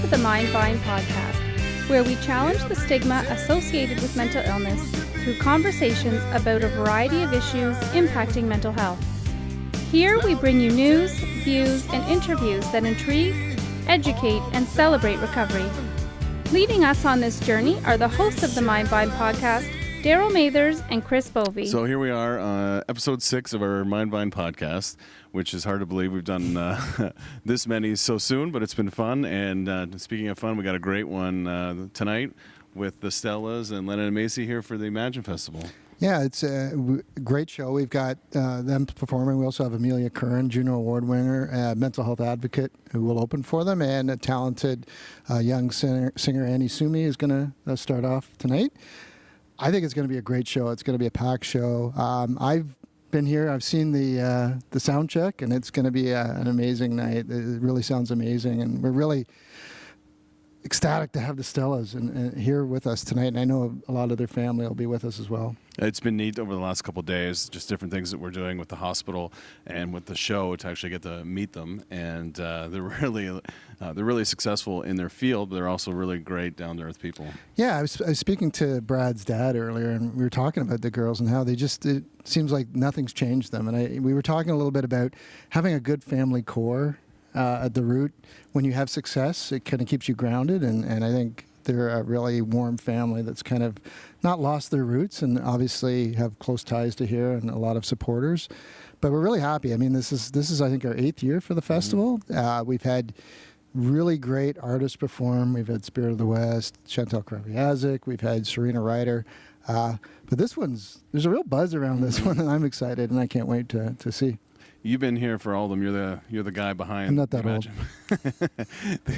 to the Mind Vine podcast, where we challenge the stigma associated with mental illness through conversations about a variety of issues impacting mental health. Here we bring you news, views, and interviews that intrigue, educate, and celebrate recovery. Leading us on this journey are the hosts of the Mind Vine podcast, Darryl Mathers and Chris Bovie. So here we are, episode 6 of our Mind Vine podcast, which is hard to believe we've done this many so soon, but it's been fun. And speaking of fun, we got a great one tonight with the Stellas and Lennon and Maisy here for the Imagine Festival. Yeah, it's a great show. We've got them performing. We also have Amelia Curran, Juno Award winner, mental health advocate, who will open for them, and a talented young singer Annie Sumi is going to start off tonight. I think it's going to be a great show. It's going to be a packed show. I've been here. I've seen the sound check, and it's going to be an amazing night. It really sounds amazing, and we're really ecstatic to have the Stellas and here with us tonight. And I know a lot of their family will be with us as well. It's been neat over the last couple of days, just different things that we're doing with the hospital and with the show to actually get to meet them. And they're really successful in their field, but they're also really great down-to-earth people. Yeah, I was speaking to Brad's dad earlier, and we were talking about the girls and how it seems like nothing's changed them. And we were talking a little bit about having a good family core at the root. When you have success, it kind of keeps you grounded, and I think they're a really warm family that's kind of not lost their roots and obviously have close ties to here and a lot of supporters. But we're really happy. I mean, this is I think our 8th year for the festival. We've had really great artists perform. We've had Spirit of the West, Chantal Kraviazik, we've had Serena Ryder. But there's a real buzz around this one, and I'm excited, and I can't wait to see. You've been here for all of them. You're the guy behind. I'm not that old.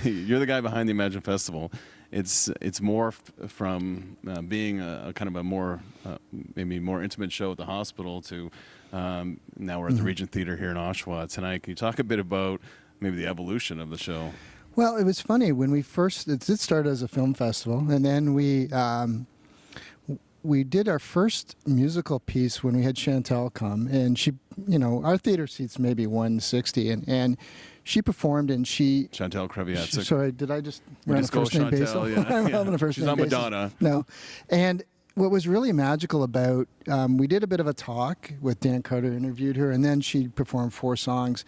You're the guy behind the Imagine Festival. It's morphed from being a kind of a more maybe more intimate show at the hospital to now we're at the Regent Theatre here in Oshawa tonight. Can you talk a bit about maybe the evolution of the show? Well, it was funny when it started as a film festival, and then we did our first musical piece when we had Chantal come, and she, our theater seats maybe 160, and she performed, and Chantal Kraviazik. Sorry, did I just run a first name basis? Yeah. I'm having a first She's name not basis. Madonna. No, and what was really magical about, we did a bit of a talk with Dan Carter, interviewed her, and then she performed 4 songs.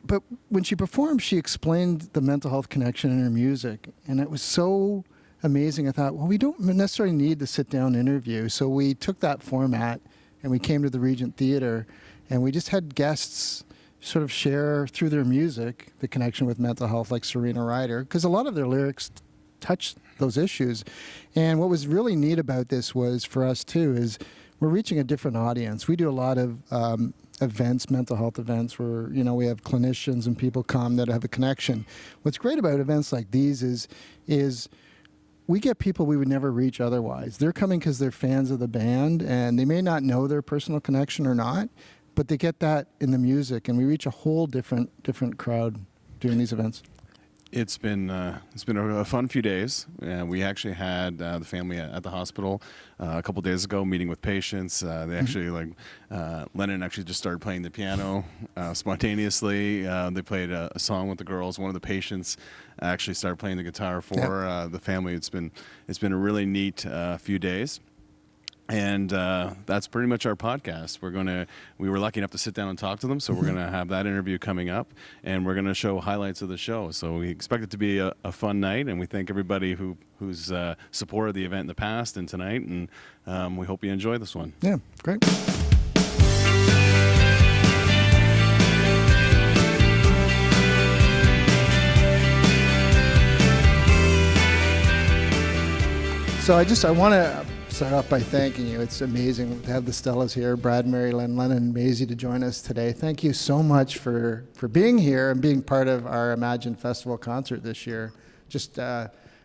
But when she performed, she explained the mental health connection in her music, and it was so amazing. I thought, well, we don't necessarily need the sit-down interview. So we took that format and we came to the Regent Theatre, and we just had guests sort of share through their music the connection with mental health, like Serena Ryder, because a lot of their lyrics touch those issues. And what was really neat about this was, for us too, is we're reaching a different audience. We do a lot of events, mental health events, where we have clinicians and people come that have a connection. What's great about events like these is we get people we would never reach otherwise. They're coming because they're fans of the band, and they may not know their personal connection or not, but they get that in the music, and we reach a whole different crowd doing these events. It's been a fun few days. We actually had the family at the hospital a couple days ago, meeting with patients. They actually Lennon actually just started playing the piano spontaneously. They played a song with the girls. One of the patients actually started playing the guitar for the family. It's been a really neat few days. And that's pretty much our podcast. We were lucky enough to sit down and talk to them, so we're going to have that interview coming up, and we're going to show highlights of the show. So we expect it to be a fun night, and we thank everybody who's supported the event in the past and tonight, and we hope you enjoy this one. Yeah, great. So I want to start off by thanking you. It's amazing to have the Stellas here, Brad, Marylynne, Lennon and Maisy, to join us today. Thank you so much for being here and being part of our Imagine Festival concert this year.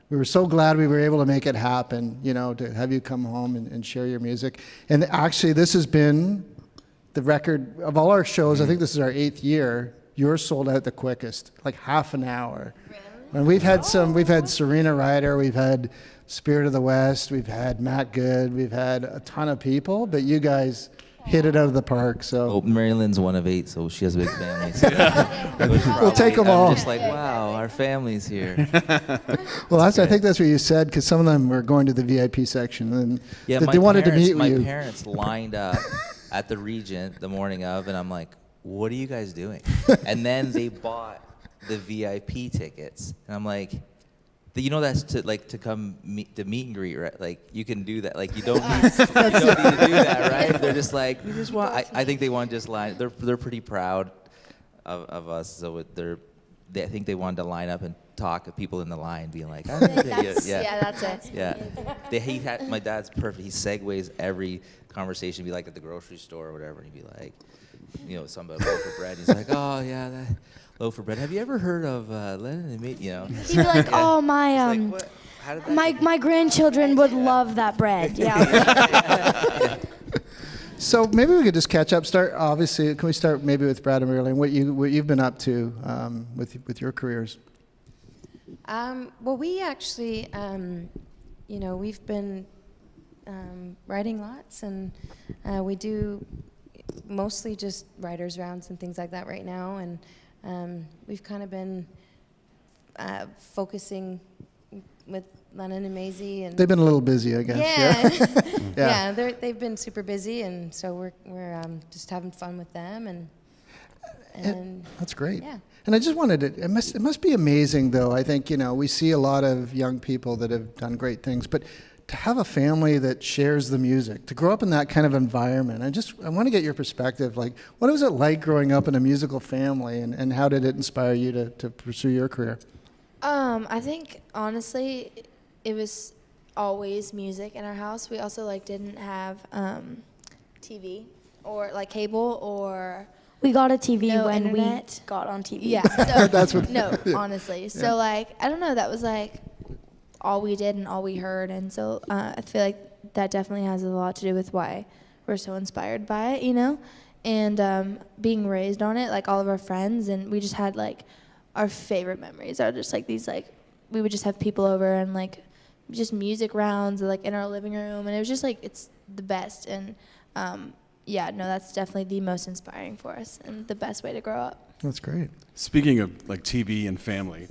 We were so glad we were able to make it happen, to have you come home and share your music. And actually, this has been the record of all our shows. I think this is our 8th year. Yours sold out the quickest, like half an hour. Really? And we've had Serena Ryder, we've had Spirit of the West, we've had Matt Good, we've had a ton of people, but you guys hit it out of the park. So Oh, Marylynne's one of 8, so she has a big family. So we'll take them all. I'm just like, wow, our family's here. Well, I think that's what you said, because some of them were going to the VIP section, and Yeah, they wanted to meet my you. My parents lined up at the Regent the morning of, and I'm like, what are you guys doing? And then they bought the VIP tickets, and I'm like, you know, that's to come meet and greet, right? Like, you can do that. Like, you don't need to do that, right? They're just like, we just want. I think they want to just line. They're pretty proud of us, so I think they wanted to line up and talk to people in the line, being like, Yeah, that's it. Yeah, my dad's perfect. He segues every conversation, be like at the grocery store or whatever, and he'd be like, you know, something about loaf of bread. He's like, oh yeah, that loaf of bread. Have you ever heard of Lennon and Maisy? You know. He'd be like, oh my Like, what? How did that my grandchildren would love that bread. Yeah. So maybe we could just catch up. Obviously, can we start maybe with Brad and Marylynne? What you've been up to with your careers? Well, we actually, we've been writing lots, and we do mostly just writers' rounds and things like that right now, and we've kind of been focusing with Lennon and Maisy, and They've been a little busy, I guess. Yeah, they've been super busy, and so we're just having fun with them, and that's great. Yeah. And I just wanted to, it must be amazing, though. I think, we see a lot of young people that have done great things, but to have a family that shares the music, to grow up in that kind of environment, I want to get your perspective. Like, what was it like growing up in a musical family, and how did it inspire you to pursue your career? I think, honestly, it was always music in our house. We also, didn't have TV or, cable or... We got a TV No when internet. we got on TV. Yeah. So, That's what. no, honestly. So, I don't know. That was, all we did and all we heard. And so I feel like that definitely has a lot to do with why we're so inspired by it, And being raised on it, all of our friends, and we just had, our favorite memories are just, these, we would just have people over and, just music rounds, in our living room. And it was just, it's the best. And, yeah, no, that's definitely the most inspiring for us and the best way to grow up. That's great. Speaking of TV and family,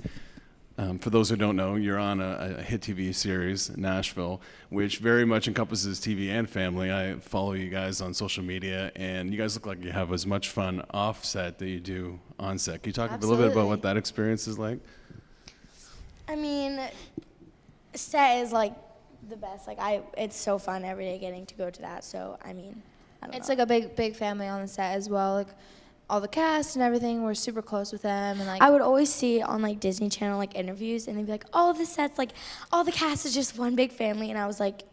for those who don't know, you're on a hit TV series, Nashville, which very much encompasses TV and family. I follow you guys on social media, and you guys look like you have as much fun off set that you do on set. Can you talk a little bit about what that experience is like? I mean, set is the best. It's so fun every day getting to go to that. So I mean, I don't It's know. a big family on the set as well. All the cast and everything, we're super close with them. And I would always see on Disney Channel interviews, and they'd be like, "Oh, the sets, all the cast is just one big family," and I was like,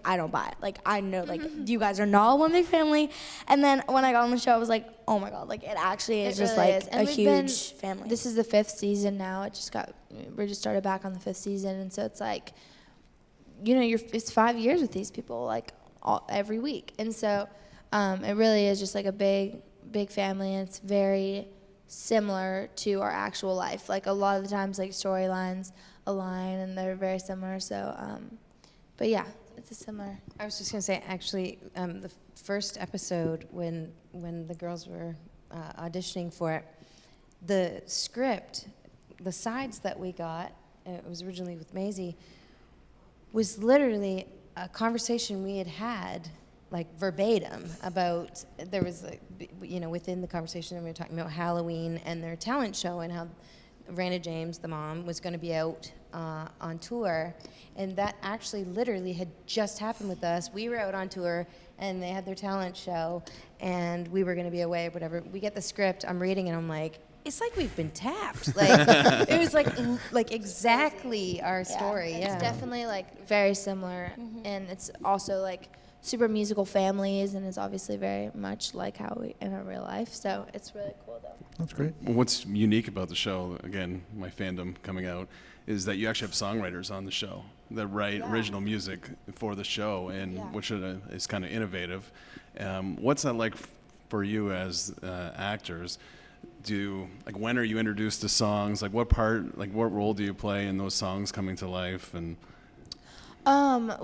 I don't buy it. I know you guys are not one big family. And then when I got on the show, I was like, oh my god, it actually is just really is. And a we've been- huge family. This is the 5th season now. We just started back on the 5th season, and so it's it's 5 years with these people every week, and so it really is just a big family, and it's very similar to our actual life. A lot of the times storylines align and they're very similar. So, but yeah, it's a similar. I was just going to say, actually, the first episode when the girls were auditioning for it, the script, the sides that we got, it was originally with Maisy, was literally a conversation we had verbatim about, there was within the conversation we were talking about Halloween and their talent show, and how Raina James, the mom, was going to be out on tour, and that actually literally had just happened with us. We were out on tour, and they had their talent show, and we were going to be away, whatever. We get the script, I'm reading, and I'm like, it's we've been tapped. It was exactly our story. It's Yeah. definitely very similar, and it's also super musical families, and it's obviously very much how we in our real life. So it's really cool though. That's great. What's unique about the show, again, my fandom coming out, is that you actually have songwriters on the show that write original music for the show, and which is kind of innovative. What's that like for you as actors? When are you introduced to songs? What role do you play in those songs coming to life? And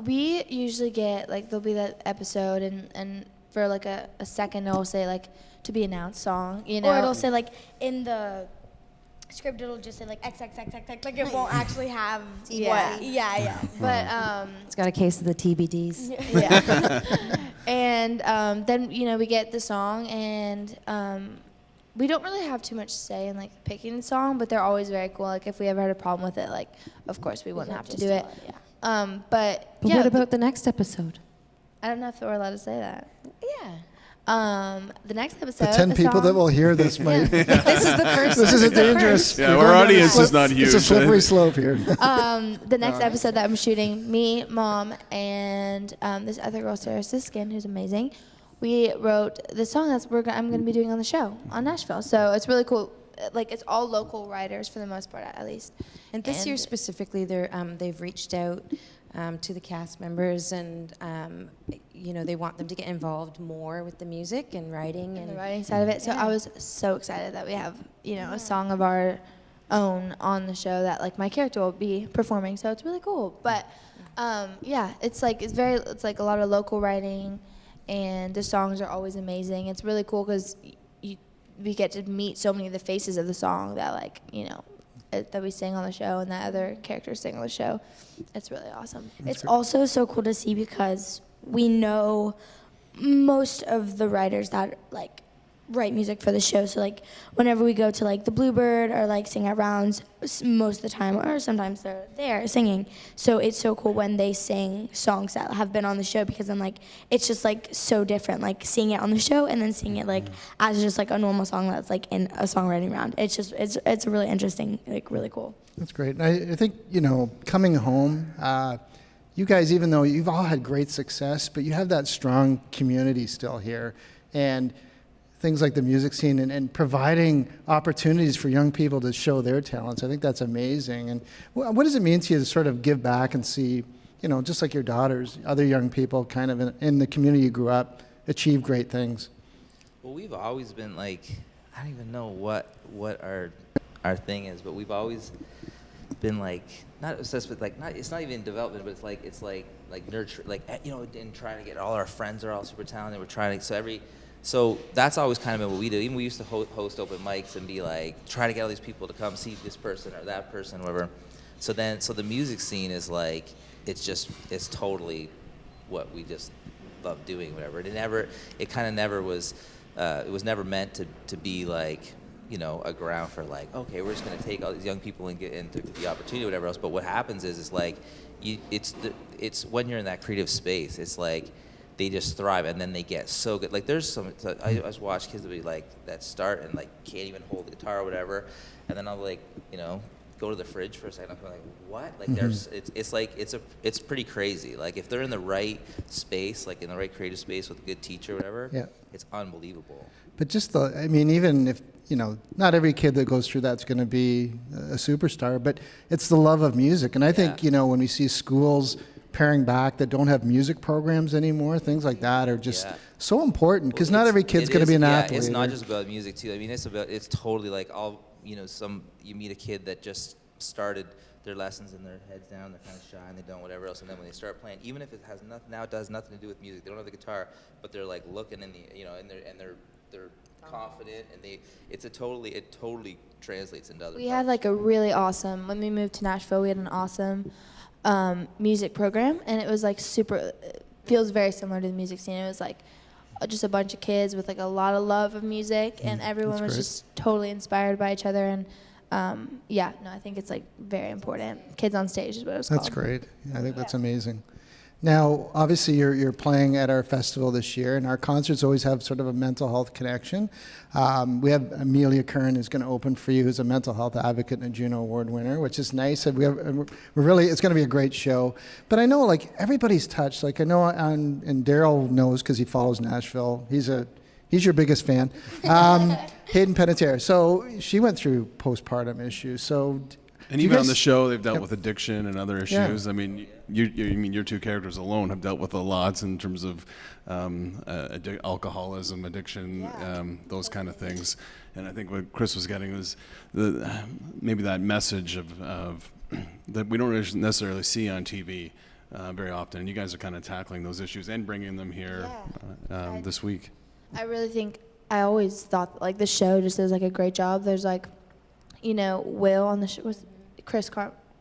We usually get there'll be that episode, and for like a second it'll say like to be announced song, you know. Or it'll say like in the script it'll just say like XXXXX, like it won't actually have Yeah. yeah. But It's got a case of the TBDs. yeah. And then we get the song, and we don't really have too much say in like picking the song, but they're always very cool. Like if we ever had a problem with it, like of course we wouldn't have to do it. But But yeah, what about the next episode? I don't know if we're allowed to say that. Yeah. The next episode. The 10 the people that song- will hear this might. This is the first. This is a dangerous. Yeah, we're our going down a audience is slip- not huge. It's a slippery slope here. The next episode that I'm shooting, me, Mom, and this other girl, Sarah Siskin, who's amazing, we wrote the song I'm going to be doing on the show on Nashville. So it's really cool. Like it's all local writers for the most part, at least. And this year specifically, they've reached out to the cast members, and they want them to get involved more with the music and writing and and the writing side of it. So I was so excited that we have, a song of our own on the show that like my character will be performing. So it's really cool. But it's like a lot of local writing, and the songs are always amazing. It's really cool because we get to meet so many of the faces of the song that that we sing on the show and that other characters sing on the show. It's really awesome. It's also so cool to see because we know most of the writers that write music for the show. So whenever we go to the Bluebird or sing at rounds, most of the time, or sometimes they're there singing. So it's so cool when they sing songs that have been on the show, because then it's just so different, seeing it on the show and then seeing it as just a normal song that's in a songwriting round. It's just it's really interesting, really cool. That's great. And I think, coming home, you guys, even though you've all had great success, but you have that strong community still here. And things like the music scene and providing opportunities for young people to show their talents. I think that's amazing. And what does it mean to you to sort of give back and see, just like your daughters, other young people kind of in the community you grew up, achieve great things? Well, we've always been I don't even know what our thing is, but we've always been not obsessed with it's not even development, but it's like nurture, and trying to get all our friends are all super talented. We're trying to so that's always kind of been what we do. Even we used to host open mics and be try to get all these people to come see this person or that person, whatever. So the music scene is it's totally what we just love doing, whatever. It kind of never was, it was never meant to be a ground for okay, we're just gonna take all these young people and get into the opportunity, whatever else. But what happens is it's when you're in that creative space, it's they just thrive, and then they get so good. There's some, I just watch kids that be that start and can't even hold the guitar or whatever, and then I'll go to the fridge for a second. I'm what? There's it's pretty crazy. If they're in the right space, in the right creative space with a good teacher or whatever, it's unbelievable. But just even if, not every kid that goes through that's going to be a superstar, but it's the love of music. And I think, when we see schools paring back that don't have music programs anymore, things like that are just so important, because not every kid's going to be an athlete. It's not just about music too. I mean, it's totally you meet a kid that just started their lessons and their heads down, they're kind of shy and they don't whatever else, and then when they start playing, even if it has nothing, now it does nothing to do with music, they don't have the guitar, but they're looking in the, and they're confident, and it totally translates into other We had a really awesome, when we moved to Nashville, we had an awesome music program, and it was super, feels very similar to the music scene. It was just a bunch of kids with a lot of love of music, and everyone was just totally inspired by each other. And I think it's very important. Kids on stage is what it was called. That's great. I think that's amazing. Now, obviously, you're playing at our festival this year, and our concerts always have sort of a mental health connection. We have Amelia Kern who's going to open for you, who's a mental health advocate and a Juno Award winner, which is nice. And it's going to be a great show. But I know, everybody's touched. I know, and Darryl knows because he follows Nashville. He's your biggest fan. Hayden Panettiere. So she went through postpartum issues. So. And even on the show, they've dealt with addiction and other issues. I mean, your two characters alone have dealt with a lot in terms of alcoholism, addiction, those kind of things. And I think what Chris was getting was maybe that message of that we don't necessarily see on TV. very often. And you guys are kind of tackling those issues and bringing them here this week. I really think, I always thought like the show just does like a great job. There's like, you know, Will on the show, was Chris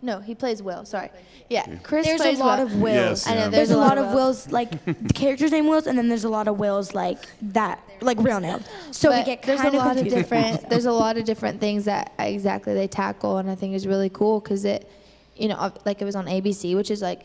No, he plays Will. Sorry. Yeah, Chris There's plays a lot Will. of Wills. Yes, I know, yeah. There's a lot of Wills, like the character's name Wills, and then there's a lot of Wills like that, like real names. So we But get there's kind a of lot of confused. different. There's a lot of different things that exactly they tackle, and I think is really cool because it, you know, like it was on ABC, which is like,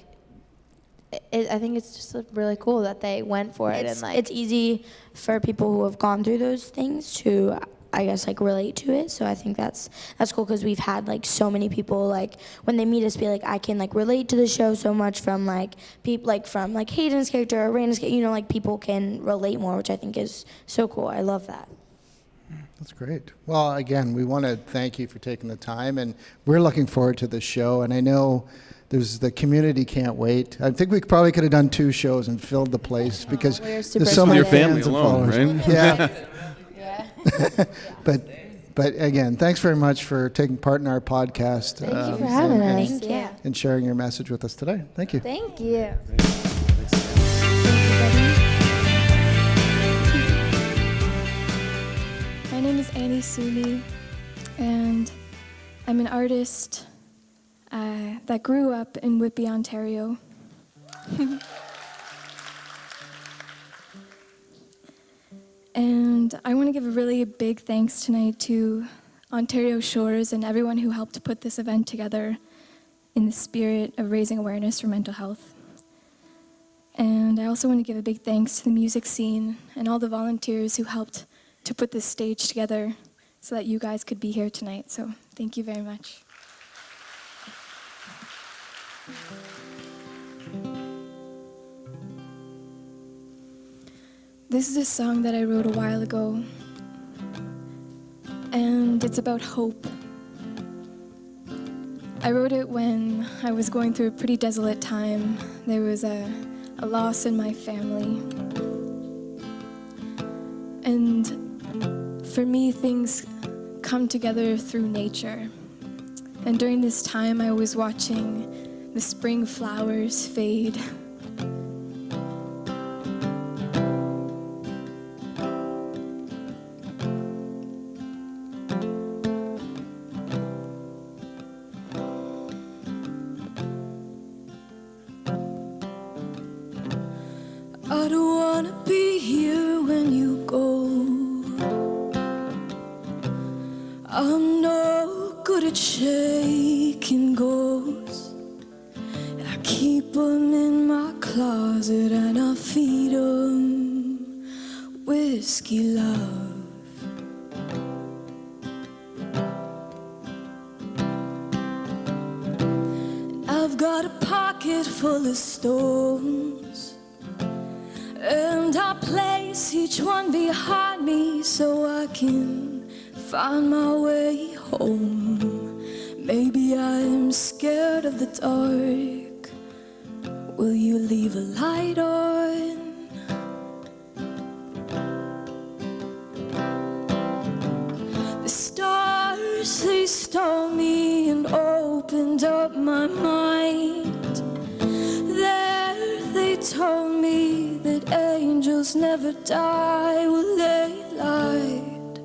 I think it's just really cool that they went for it, and like It's easy for people who have gone through those things to, I guess, like relate to it. So I think that's cool because we've had like so many people like when they meet us be like, I can like relate to the show so much from like people like from like Hayden's character or Raina's character, you know, like people can relate more, which I think is so cool. I love that. That's great. Well, again, we want to thank you for taking the time, and we're looking forward to the show. And I know the community can't wait. I think we probably could have done 2 shows and filled the place because we're super there's so many With your family fans and alone, followers. right? Yeah. But again, thanks very much for taking part in our podcast. thank you for having us. Thank you. Yeah. And sharing your message with us today. Thank you. Thank you. My name is Annie Sumi, and I'm an artist that grew up in Whitby, Ontario. And I want to give a really big thanks tonight to Ontario Shores and everyone who helped put this event together in the spirit of raising awareness for mental health. And I also want to give a big thanks to the music scene and all the volunteers who helped to put this stage together so that you guys could be here tonight. So thank you very much. This is a song that I wrote a while ago, and it's about hope. I wrote it when I was going through a pretty desolate time. There was a loss in my family. And for me, things come together through nature. And during this time, I was watching the spring flowers fade. I don't wanna be here when you go. I'm no good at shaking ghosts. I keep them in my closet and I feed them whiskey love. I've got a pocket full of stones, and I place each one behind me so I can find my way home. Maybe I'm scared of the dark. Will you leave a light on? The stars, they stole me and opened up my mind. There they told me that angels never die. Well, they lied.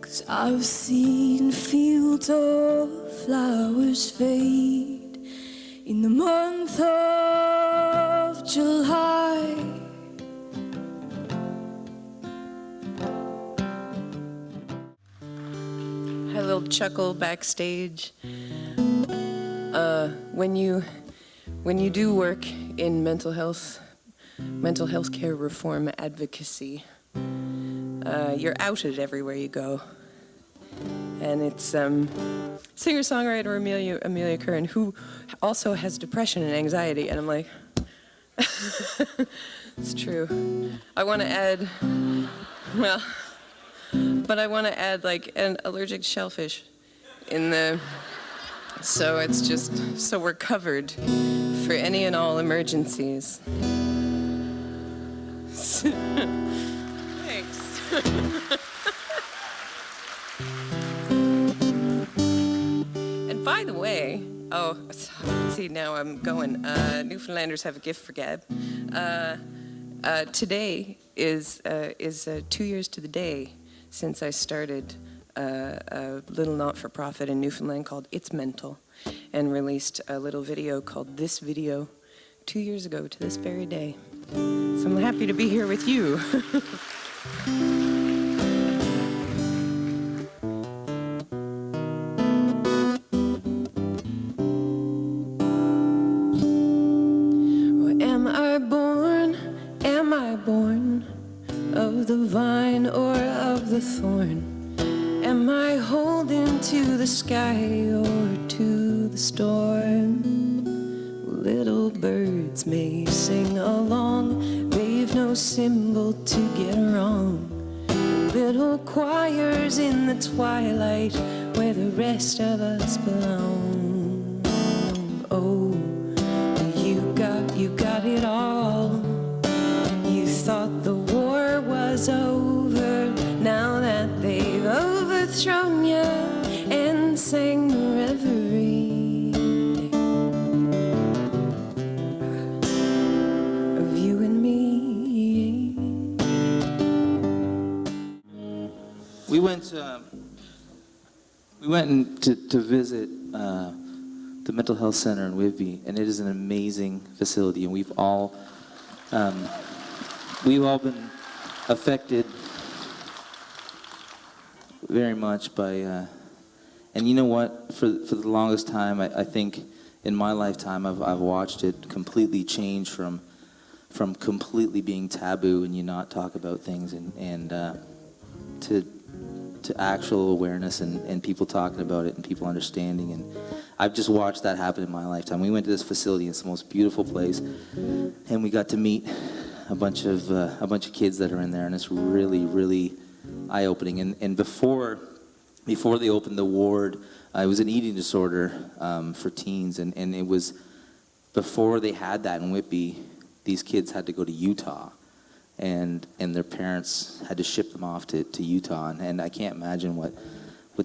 Cause I've seen fields of flowers fade in the month of July. Had a little chuckle backstage. When you do work in mental health care reform advocacy, you're outed everywhere you go. And it's singer-songwriter Amelia Curran, who also has depression and anxiety, and I'm like, it's true. I want to add, like an allergic shellfish in the, so it's just, so we're covered for any and all emergencies. Thanks. And actually, now I'm going. Newfoundlanders have a gift for Gab. Today is 2 years to the day since I started a little not-for-profit in Newfoundland called It's Mental, and released a little video called This Video 2 years ago to this very day. So I'm happy to be here with you. Am I born of the vine or of the thorn? Am I holding to the sky or to the storm? Little birds may sing along, they've no symbol to get wrong. Little choirs in the twilight where the rest of us belong. Oh, you got it all. You thought the war was over, now that they've overthrown you and sang the reverie of you and me. We went to visit the mental health center in Whitby, and it is an amazing facility, and we've all been affected very much by, and you know what? For the longest time, I think in my lifetime, I've watched it completely change from completely being taboo and you not talk about things and to actual awareness and people talking about it and people understanding. And I've just watched that happen in my lifetime. We went to this facility. It's the most beautiful place, and we got to meet a bunch of kids that are in there, and it's really, really eye-opening. And before they opened the ward, it was an eating disorder for teens, and it was before they had that in Whitby. These kids had to go to Utah, and their parents had to ship them off to Utah, and I can't imagine what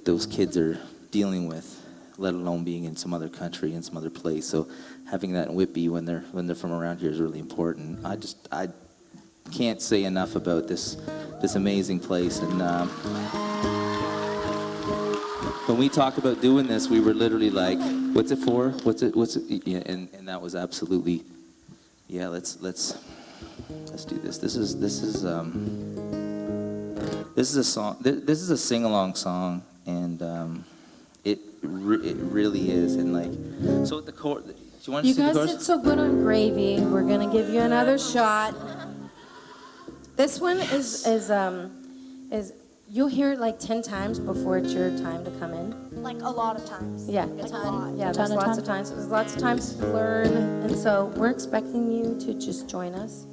those kids are dealing with, let alone being in some other country, in some other place. So having that in Whitby when they're from around here is really important. I can't say enough about this amazing place. And when we talked about doing this, we were literally like, "What's it for? What's it?" Yeah, and that was absolutely, yeah. Let's do this. This is a song. This is a sing-along song, and it really is. And like, so the chorus. Do you want to see the chorus? You guys did so good on Gravy. We're gonna give you another shot. This one is you'll hear it like 10 times before it's your time to come in. Like a lot of times. Yeah, It's a lot. yeah. There's lots of times. There's lots of times to learn, and so we're expecting you to just join us.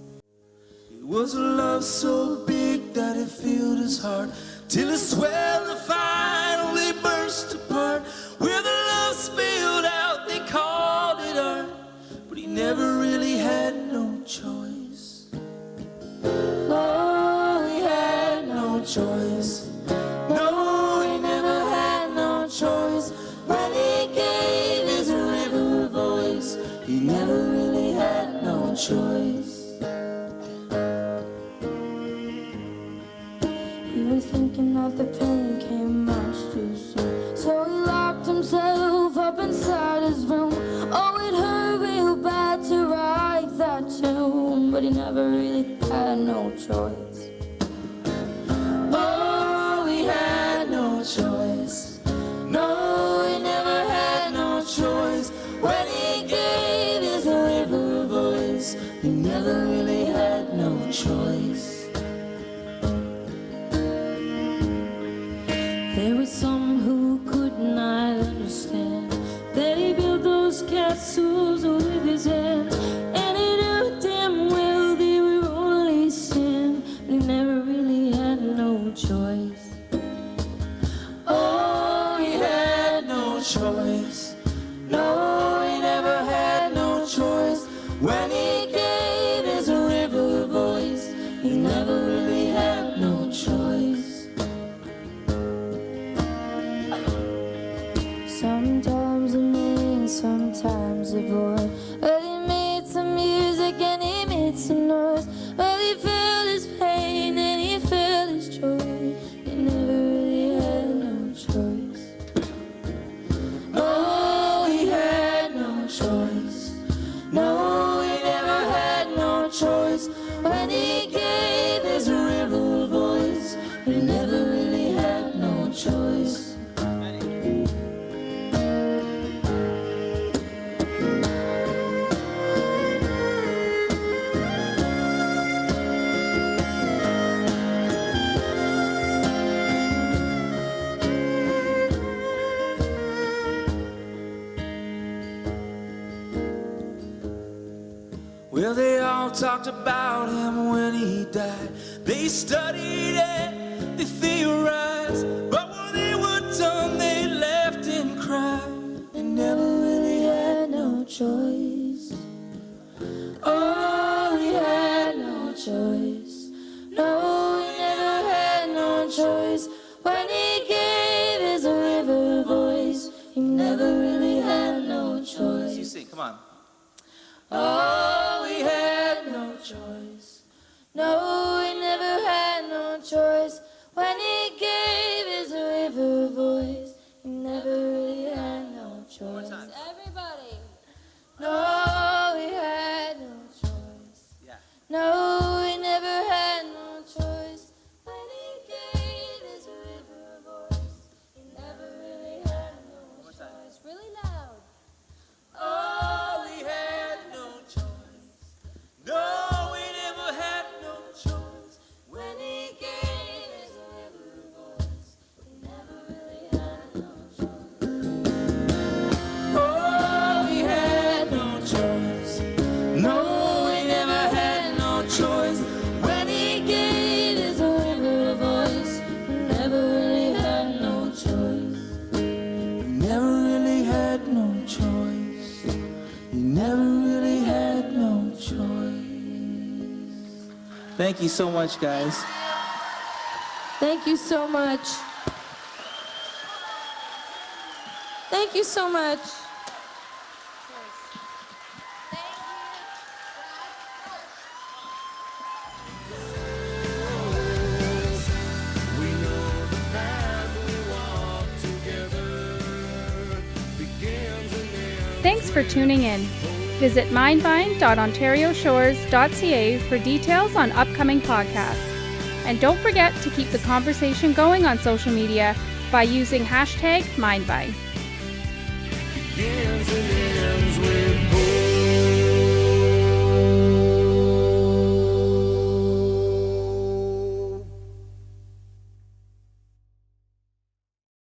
It was a love so big that it filled his heart, till it swelled and finally burst apart. Where the love spilled out, they called it art, but he never really had no choice. No, he had no choice. No, he never had no choice. When he gave his river a voice, he never really had no choice. He was thinking that the pain came much too soon, so he locked himself up inside his room. Oh, it hurt real bad to write that tune, but he never really had no choice. Oh, he had no choice. No, he never had no choice. When he gave his river a voice, he never really had no choice. There were some who could not understand that he built those castles with his hands, and he knew damn well they were only sin, but he never really had no choice. Oh, he had no choice. No, he never had no choice. When he gave his river a voice, he never really had no choice. Sometimes a man, sometimes a boy. Well, they all talked about him when he died. They studied it, they theorized, but when they were done, they left and cried. They never really had no choice. Oh, he had no choice. No, he never had no choice. When he gave his river voice, he never really had no choice. You sing, come on. Oh, he had no choice. No, he never had no choice. When he gave his river voice, he never really had no choice. Everybody. No, he had no choice. Yeah. No, he never had no choice. When he gave his river voice, he never really had no choice. Really loud. Oh, he had no choice. No, he never had no choice. When he gave his river voice, he never really had no choice. Oh, he had no choice. No, he never had no choice. When he gave his river voice, he never really had no choice. He never really had no choice. He never really had no choice. Thank you so much, guys. Thank you so much. Thank you so much. We know the path we walk together begins and ends. Thanks for tuning in. Visit mindvine.ontarioshores.ca for details on upcoming podcasts. And don't forget to keep the conversation going on social media by using #MindVine. Begins and ends.